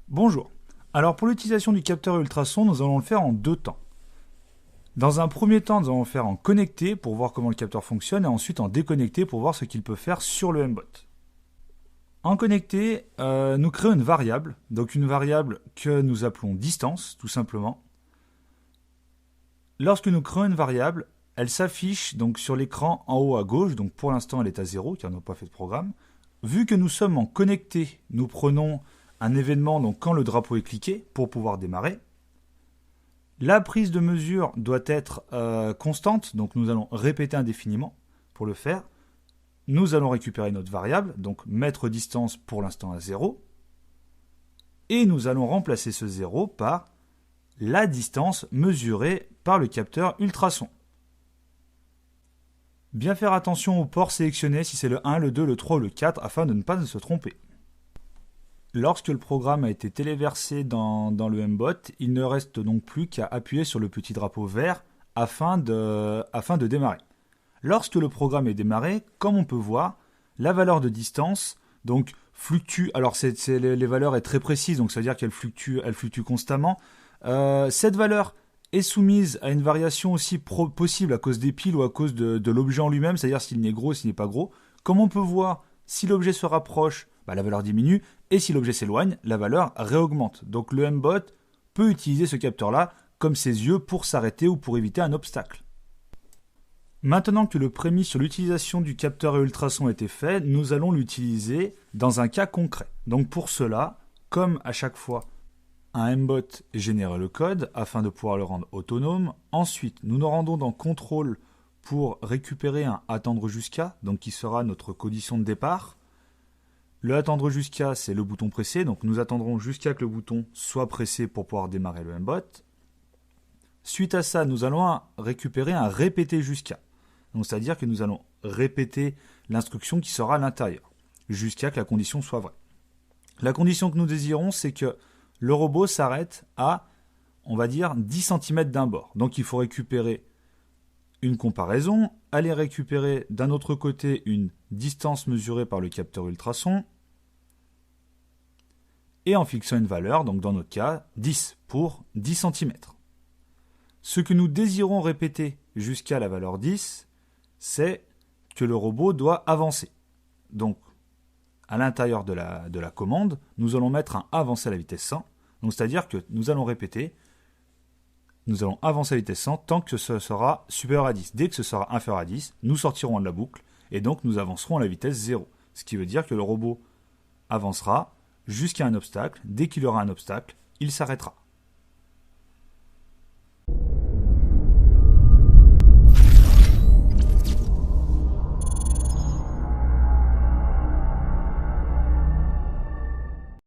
Bonjour. Alors pour l'utilisation du capteur ultrason, nous allons le faire en deux temps. Dans un premier temps, nous allons le faire en connecté pour voir comment le capteur fonctionne et ensuite en déconnecté pour voir ce qu'il peut faire sur le MBOT. En connecté, nous créons une variable, donc une variable que nous appelons distance, tout simplement. Lorsque nous créons une variable, elle s'affiche donc sur l'écran en haut à gauche, donc pour l'instant elle est à 0 car nous n'avons pas fait de programme. Vu que nous sommes en connecté, nous prenons un événement donc quand le drapeau est cliqué pour pouvoir démarrer. La prise de mesure doit être constante, donc nous allons répéter indéfiniment pour le faire. Nous allons récupérer notre variable, donc mettre distance pour l'instant à 0. Et nous allons remplacer ce 0 par la distance mesurée par le capteur ultrason. Bien faire attention aux ports sélectionnés si c'est le 1, le 2, le 3 ou le 4 afin de ne pas se tromper. Lorsque le programme a été téléversé dans le MBOT, il ne reste donc plus qu'à appuyer sur le petit drapeau vert afin de démarrer. Lorsque le programme est démarré, comme on peut voir, la valeur de distance donc fluctue. Alors les valeurs est très précises, donc ça veut dire qu'elle fluctue constamment. Cette valeur est soumise à une variation aussi possible à cause des piles ou à cause de l'objet en lui-même, c'est-à-dire s'il est gros ou s'il n'est pas gros. Comme on peut voir, si l'objet se rapproche, la valeur diminue, et si l'objet s'éloigne, la valeur réaugmente. Donc le MBOT peut utiliser ce capteur-là comme ses yeux pour s'arrêter ou pour éviter un obstacle. Maintenant que le prémis sur l'utilisation du capteur et ultrason a été fait, nous allons l'utiliser dans un cas concret. Donc pour cela, comme à chaque fois, un MBOT génère le code afin de pouvoir le rendre autonome. Ensuite, nous nous rendons dans Contrôle pour récupérer un attendre jusqu'à, donc qui sera notre condition de départ. Le attendre jusqu'à, c'est le bouton pressé, donc nous attendrons jusqu'à que le bouton soit pressé pour pouvoir démarrer le MBOT. Suite à ça, nous allons récupérer un répéter jusqu'à. Donc c'est-à-dire que nous allons répéter l'instruction qui sera à l'intérieur, jusqu'à que la condition soit vraie. La condition que nous désirons, c'est que le robot s'arrête à, on va dire, 10 cm d'un bord. Donc il faut récupérer une comparaison, aller récupérer d'un autre côté une distance mesurée par le capteur ultrason, et en fixant une valeur, donc dans notre cas, 10 pour 10 cm. Ce que nous désirons répéter jusqu'à la valeur 10, c'est que le robot doit avancer. Donc, à l'intérieur de la commande, nous allons mettre un avancer à la vitesse 100. Donc, c'est-à-dire que nous allons répéter, nous allons avancer à la vitesse 100 tant que ce sera supérieur à 10. Dès que ce sera inférieur à 10, nous sortirons de la boucle et donc nous avancerons à la vitesse 0. Ce qui veut dire que le robot avancera jusqu'à un obstacle. Dès qu'il y aura un obstacle, il s'arrêtera.